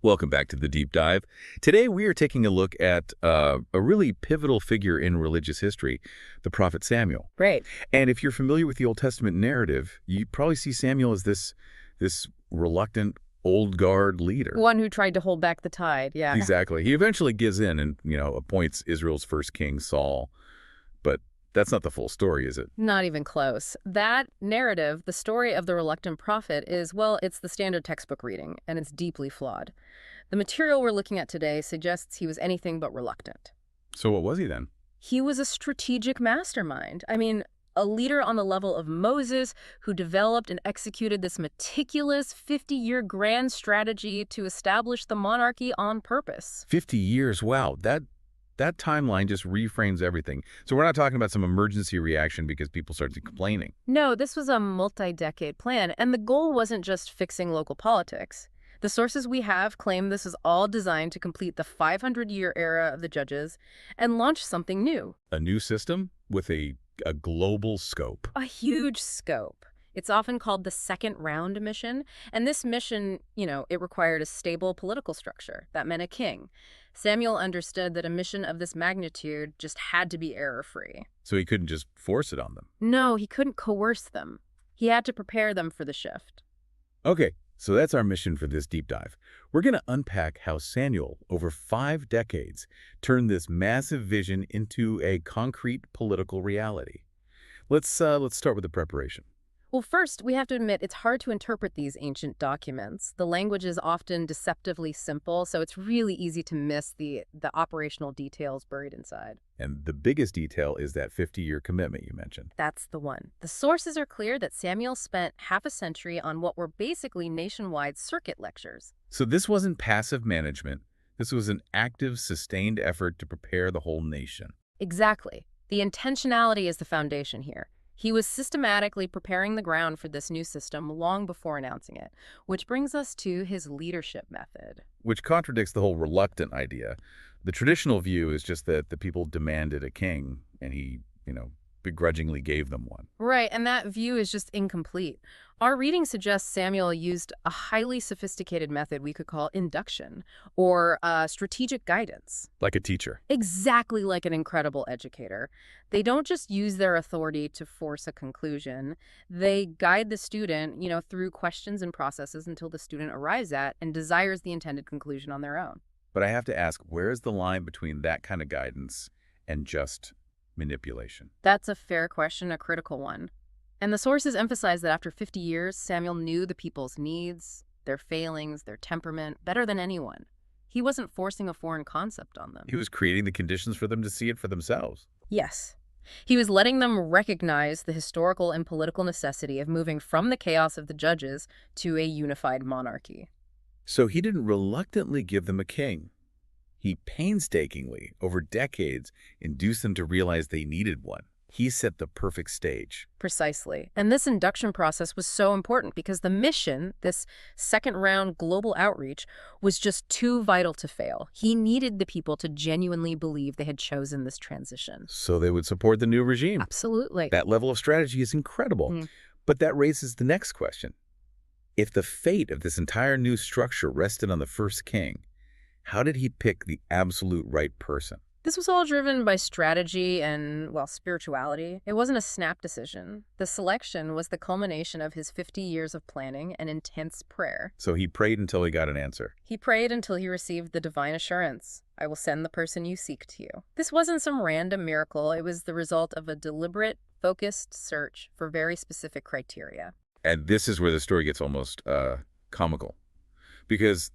Welcome back to the Deep Dive. Today we are taking a look at a really pivotal figure in religious history, the prophet Samuel. Right. And if you're familiar with the Old Testament narrative, you probably see Samuel as this reluctant, old guard leader. One who tried to hold back the tide, yeah. Exactly. He eventually gives in and, appoints Israel's first king, Saul. But that's not the full story, is it? Not even close. That narrative, the story of the reluctant prophet, it's the standard textbook reading, and it's deeply flawed. The material we're looking at today suggests he was anything but reluctant. So what was he then? He was a strategic mastermind. A leader on the level of Moses who developed and executed this meticulous 50-year grand strategy to establish the monarchy on purpose. 50 years, wow. That timeline just reframes everything. So we're not talking about some emergency reaction because people started complaining. No, this was a multi-decade plan, and the goal wasn't just fixing local politics. The sources we have claim this is all designed to complete the 500-year era of the judges and launch something new. A new system with a global scope. A huge scope. It's often called the Second Round Mission, and this mission, it required a stable political structure. That meant a king. Samuel understood that a mission of this magnitude just had to be error-free. So he couldn't just force it on them. No, he couldn't coerce them. He had to prepare them for the shift. Okay, so that's our mission for this deep dive. We're going to unpack how Samuel, over 5 decades, turned this massive vision into a concrete political reality. Let's start with the preparation. Well, first, we have to admit it's hard to interpret these ancient documents. The language is often deceptively simple, so it's really easy to miss the operational details buried inside. And the biggest detail is that 50-year commitment you mentioned. That's the one. The sources are clear that Samuel spent half a century on what were basically nationwide circuit lectures. So this wasn't passive management. This was an active, sustained effort to prepare the whole nation. Exactly. The intentionality is the foundation here. He was systematically preparing the ground for this new system long before announcing it, which brings us to his leadership method. Which contradicts the whole reluctant idea. The traditional view is just that the people demanded a king, and he, begrudgingly gave them one. Right, and that view is just incomplete. Our reading suggests Samuel used a highly sophisticated method we could call induction, or strategic guidance. Like a teacher. Exactly like an incredible educator. They don't just use their authority to force a conclusion. They guide the student, through questions and processes until the student arrives at and desires the intended conclusion on their own. But I have to ask, where is the line between that kind of guidance and just manipulation? That's a fair question, a critical one. And the sources emphasize that after 50 years, Samuel knew the people's needs, their failings, their temperament better than anyone. He wasn't forcing a foreign concept on them. He was creating the conditions for them to see it for themselves. Yes. He was letting them recognize the historical and political necessity of moving from the chaos of the judges to a unified monarchy. So he didn't reluctantly give them a king. He painstakingly, over decades, induced them to realize they needed one. He set the perfect stage. Precisely. And this induction process was so important because the mission, this second-round global outreach, was just too vital to fail. He needed the people to genuinely believe they had chosen this transition. So they would support the new regime. Absolutely. That level of strategy is incredible. But that raises the next question. If the fate of this entire new structure rested on the first king, how did he pick the absolute right person? This was all driven by strategy and, spirituality. It wasn't a snap decision. The selection was the culmination of his 50 years of planning and intense prayer. So he prayed until he got an answer. He prayed until he received the divine assurance. I will send the person you seek to you. This wasn't some random miracle. It was the result of a deliberate, focused search for very specific criteria. And this is where the story gets almost comical. Because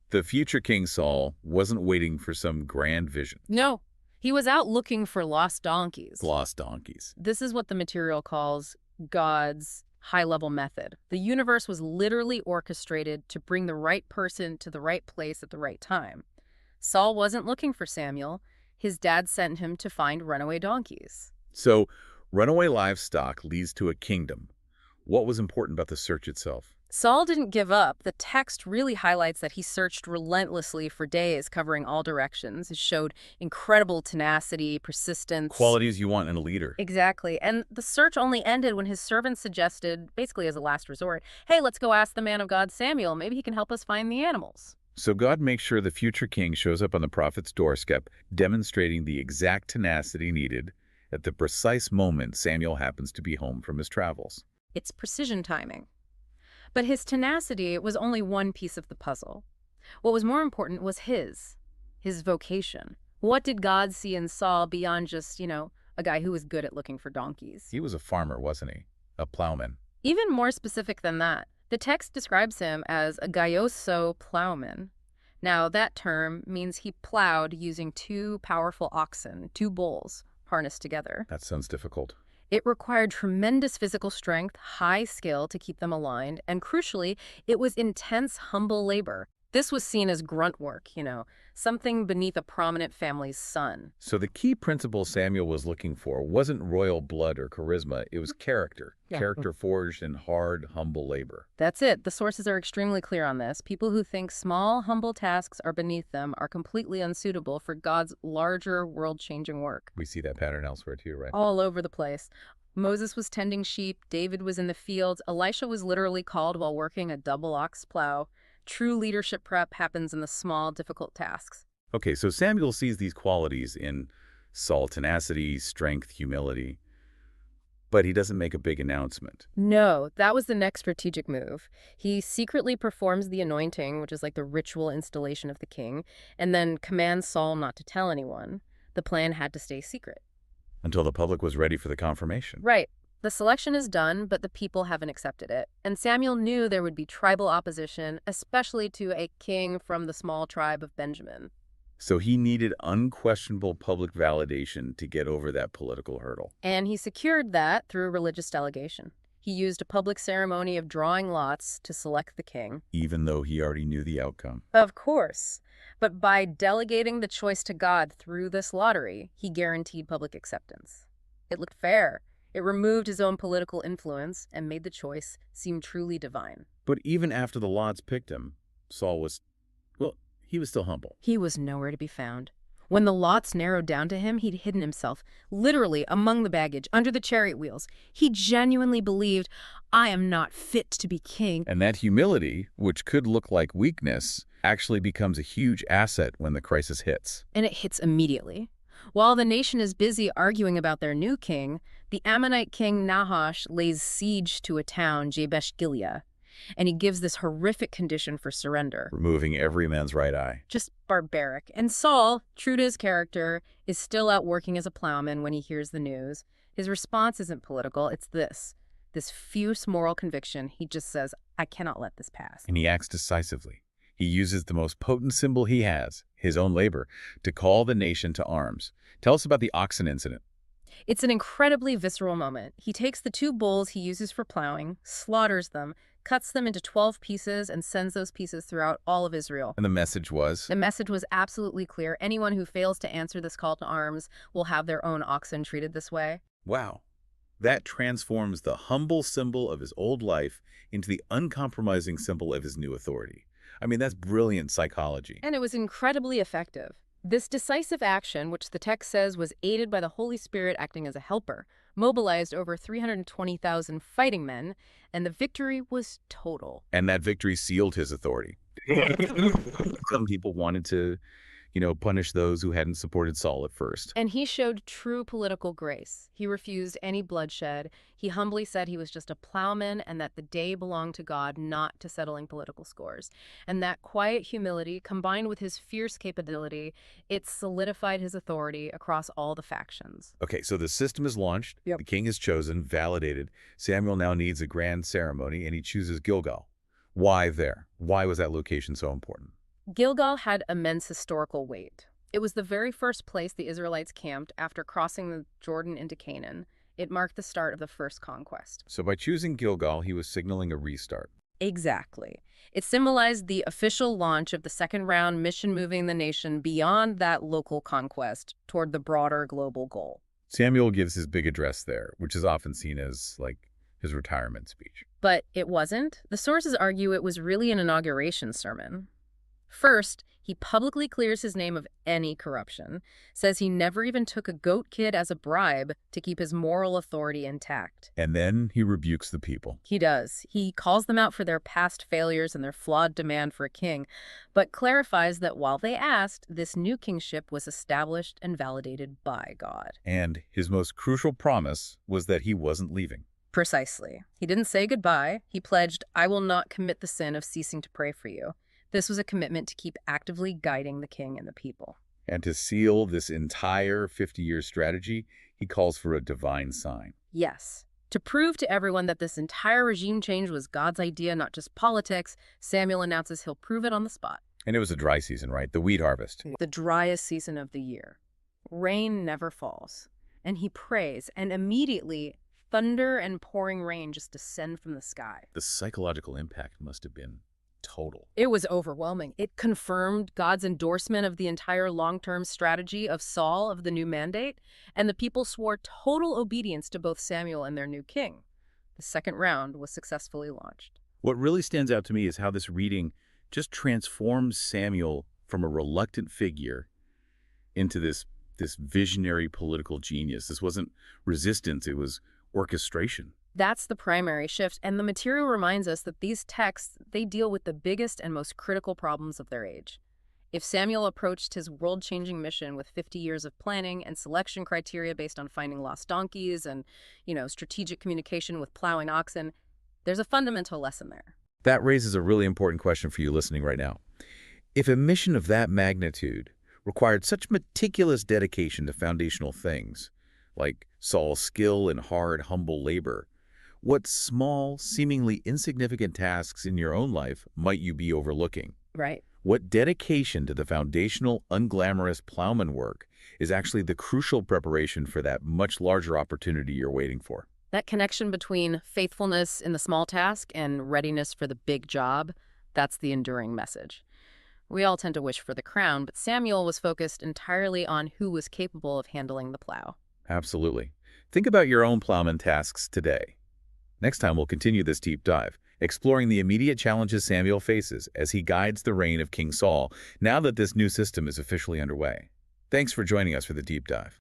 the future King Saul wasn't waiting for some grand vision. No, he was out looking for lost donkeys. Lost donkeys. This is what the material calls God's high-level method. The universe was literally orchestrated to bring the right person to the right place at the right time. Saul wasn't looking for Samuel. His dad sent him to find runaway donkeys. So runaway livestock leads to a kingdom. What was important about the search itself? Saul didn't give up. The text really highlights that he searched relentlessly for days, covering all directions. It showed incredible tenacity, persistence. Qualities you want in a leader. Exactly. And the search only ended when his servant suggested, basically as a last resort, hey, let's go ask the man of God, Samuel. Maybe he can help us find the animals. So God makes sure the future king shows up on the prophet's doorstep, demonstrating the exact tenacity needed at the precise moment Samuel happens to be home from his travels. It's precision timing. But his tenacity was only one piece of the puzzle. What was more important was his vocation. What did God see in Saul beyond just, a guy who was good at looking for donkeys? He was a farmer, wasn't he? A plowman. Even more specific than that, the text describes him as a gaioso plowman. Now, that term means he plowed using two powerful oxen, two bulls, harnessed together. That sounds difficult. It required tremendous physical strength, high skill to keep them aligned, and crucially, it was intense, humble labor. This was seen as grunt work, something beneath a prominent family's son. So the key principle Samuel was looking for wasn't royal blood or charisma, it was character. Yeah. Character forged in hard, humble labor. That's it. The sources are extremely clear on this. People who think small, humble tasks are beneath them are completely unsuitable for God's larger, world-changing work. We see that pattern elsewhere too, right? All over the place. Moses was tending sheep, David was in the fields, Elisha was literally called while working a double ox plow. True leadership prep happens in the small, difficult tasks. Okay, so Samuel sees these qualities in Saul: tenacity, strength, humility. But he doesn't make a big announcement. No, that was the next strategic move. He secretly performs the anointing, which is like the ritual installation of the king, and then commands Saul not to tell anyone. The plan had to stay secret. Until the public was ready for the confirmation. Right. The selection is done, but the people haven't accepted it. And Samuel knew there would be tribal opposition, especially to a king from the small tribe of Benjamin. So he needed unquestionable public validation to get over that political hurdle. And he secured that through religious delegation. He used a public ceremony of drawing lots to select the king. Even though he already knew the outcome. Of course. But by delegating the choice to God through this lottery, he guaranteed public acceptance. It looked fair. It removed his own political influence and made the choice seem truly divine. But even after the lots picked him, Saul was, he was still humble. He was nowhere to be found. When the lots narrowed down to him, he'd hidden himself, literally among the baggage, under the chariot wheels. He genuinely believed, I am not fit to be king. And that humility, which could look like weakness, actually becomes a huge asset when the crisis hits. And it hits immediately. While the nation is busy arguing about their new king, the Ammonite king Nahash lays siege to a town, Jabesh Gilead, and he gives this horrific condition for surrender. Removing every man's right eye. Just barbaric. And Saul, true to his character, is still out working as a plowman when he hears the news. His response isn't political, it's this fierce moral conviction. He just says, I cannot let this pass. And he acts decisively. He uses the most potent symbol he has, his own labor, to call the nation to arms. Tell us about the oxen incident. It's an incredibly visceral moment. He takes the two bulls he uses for plowing, slaughters them, cuts them into 12 pieces, and sends those pieces throughout all of Israel. And the message was? The message was absolutely clear. Anyone who fails to answer this call to arms will have their own oxen treated this way. Wow. That transforms the humble symbol of his old life into the uncompromising symbol of his new authority. I mean, that's brilliant psychology. And it was incredibly effective. This decisive action, which the text says was aided by the Holy Spirit acting as a helper, mobilized over 320,000 fighting men, and the victory was total. And that victory sealed his authority. Some people wanted to, punish those who hadn't supported Saul at first. And he showed true political grace. He refused any bloodshed. He humbly said he was just a plowman and that the day belonged to God, not to settling political scores. And that quiet humility, combined with his fierce capability, it solidified his authority across all the factions. Okay, so the system is launched. Yep. The king is chosen, validated. Samuel now needs a grand ceremony, and he chooses Gilgal. Why there? Why was that location so important? Gilgal had immense historical weight. It was the very first place the Israelites camped after crossing the Jordan into Canaan. It marked the start of the first conquest. So by choosing Gilgal, he was signaling a restart. Exactly. It symbolized the official launch of the second round mission, moving the nation beyond that local conquest toward the broader global goal. Samuel gives his big address there, which is often seen as, his retirement speech. But it wasn't. The sources argue it was really an inauguration sermon. First, He publicly clears his name of any corruption, says he never even took a goat kid as a bribe to keep his moral authority intact. And then he rebukes the people. He does. He calls them out for their past failures and their flawed demand for a king, but clarifies that while they asked, this new kingship was established and validated by God. And his most crucial promise was that he wasn't leaving. Precisely. He didn't say goodbye. He pledged, "I will not commit the sin of ceasing to pray for you." This was a commitment to keep actively guiding the king and the people. And to seal this entire 50-year strategy, he calls for a divine sign. Yes. To prove to everyone that this entire regime change was God's idea, not just politics, Samuel announces he'll prove it on the spot. And it was a dry season, right? The wheat harvest. The driest season of the year. Rain never falls. And he prays, and immediately thunder and pouring rain just descend from the sky. The psychological impact must have been total. It was overwhelming. It confirmed God's endorsement of the entire long-term strategy of Saul of the new mandate, and the people swore total obedience to both Samuel and their new king. The second round was successfully launched. What really stands out to me is how this reading just transforms Samuel from a reluctant figure into this visionary political genius. This wasn't resistance, it was orchestration. That's the primary shift, and the material reminds us that these texts, they deal with the biggest and most critical problems of their age. If Samuel approached his world-changing mission with 50 years of planning and selection criteria based on finding lost donkeys and, strategic communication with plowing oxen, there's a fundamental lesson there. That raises a really important question for you listening right now. If a mission of that magnitude required such meticulous dedication to foundational things, like Saul's skill in hard, humble labor, what small, seemingly insignificant tasks in your own life might you be overlooking? Right. What dedication to the foundational, unglamorous plowman work is actually the crucial preparation for that much larger opportunity you're waiting for? That connection between faithfulness in the small task and readiness for the big job, that's the enduring message. We all tend to wish for the crown, but Samuel was focused entirely on who was capable of handling the plow. Absolutely. Think about your own plowman tasks today. Next time, we'll continue this deep dive, exploring the immediate challenges Samuel faces as he guides the reign of King Saul, now that this new system is officially underway. Thanks for joining us for the deep dive.